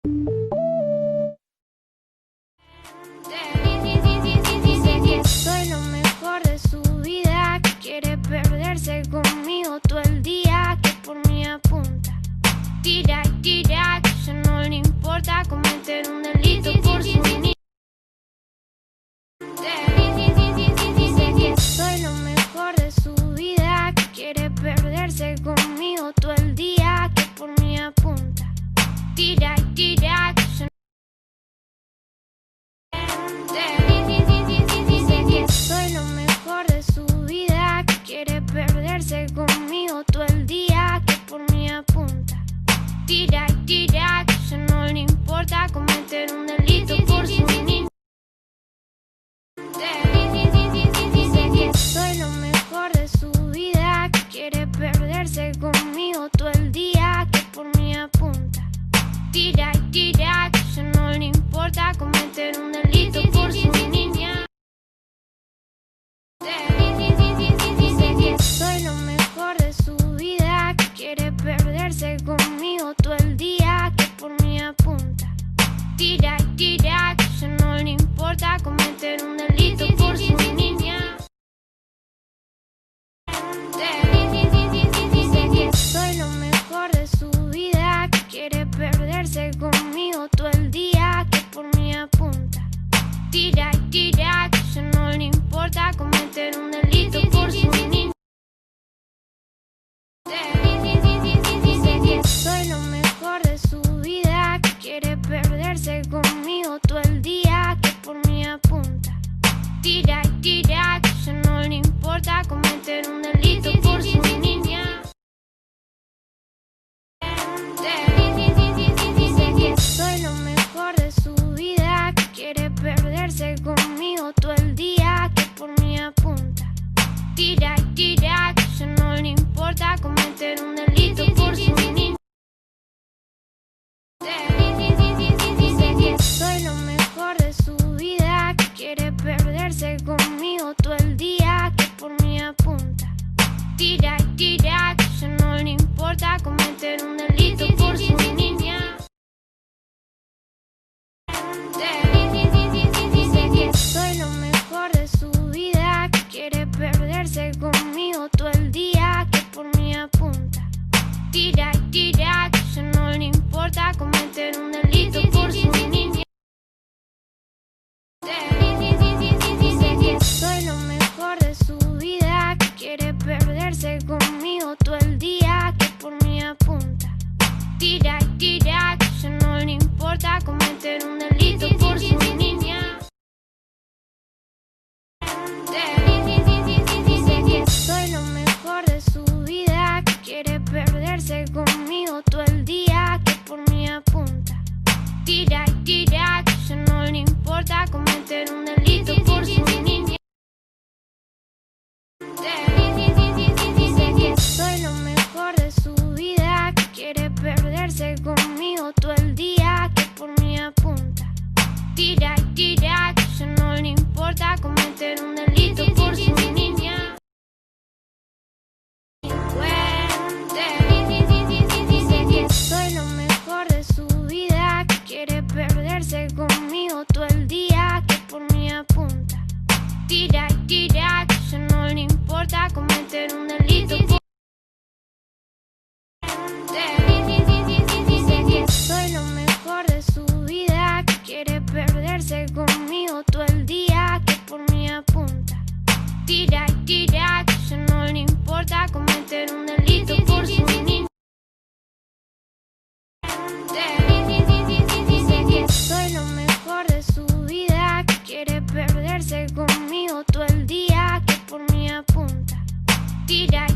Dice que soy lo mejor de su vida, que quiere perderse conmigo todo el día, que por mí apunta. Tira y tira, que ya no le importa cometer un delito por su niña. Dice que soy lo mejor de su vida, que quiere perderse conmigo todo el día, que por mí apunta. Tira y tira, que ya dice que soy lo mejor de su vida, que quiere perderse conmigo todo el día, que por mí apunta. Tira y tira, que ya no le importa cometer un delito por su niña. Dice que soy lo mejor de su vida, que quiere perderse conmigo todo el día, que por mí apunta. Tira y tira, que ya no le importa cometer un delito por su niña. Dice que soy lo mejor de su vida, que quiere perderse conmigo todo el día, que por mí apunta. Tira y tira, que ya no le importa cometer un delito por su niña. Dice que soy lo mejor de su vida, que quiere perderse conmigo todo el día, que por mí apunta. Tira y tira, que ya no le importa cometer un delito por su niña. Dice que soy lo mejor de su vida, que quiere perderse conmigo todo el día, que por mí apunta. Tira y tira, que ya no le importa cometer un delito por su niña. Dice que soy lo mejor de su vida, que quiere perderse conmigo todo el día, que por mí apunta. Tira y tira, que ya no le importa cometer un delito por su niña. Dice que soy lo mejor de su vida, que quiere perderse conmigo todo el día, que por mí apunta. Tira y tira, que ya no le importa cometer un delito por su niña. Dice que soy lo mejor de su vida, que quiere perderse conmigo todo el día, que por mí apunta. Tira y tira, que ya no le importa cometer un delito por su niña. Dice que soy lo mejor de su vida, que quiere perderse conmigo todo el día, que por mí apunta. Tira y tira, que ya no le importa cometer un delito por su niña. Dice que soy lo mejor de su vida, que quiere perderse conmigo todo el día, que por mí apunta. Tira y tira, que ya no le importa cometer un delito por su niña. Dice que soy lo mejor de su vida, que quiere perderse conmigo todo el día, que por mí apunta. Tira y tira, que ya no le importa cometer un delito por su niña. Dice que soy lo mejor de su vida, que quiere perderse conmigo todo el día, que por mí apunta. Tira y tira, que ya no le importa cometer un delito por Dice que soy lo mejor de su vida, que quiere perderse conmigo todo el día, que por mí apunta. Tira y tira, que ya no le importa cometer un delito por su niña. Dice que soy lo mejor de su vida, que quiere perderse conmigo todo el día, que por mí apunta. Tira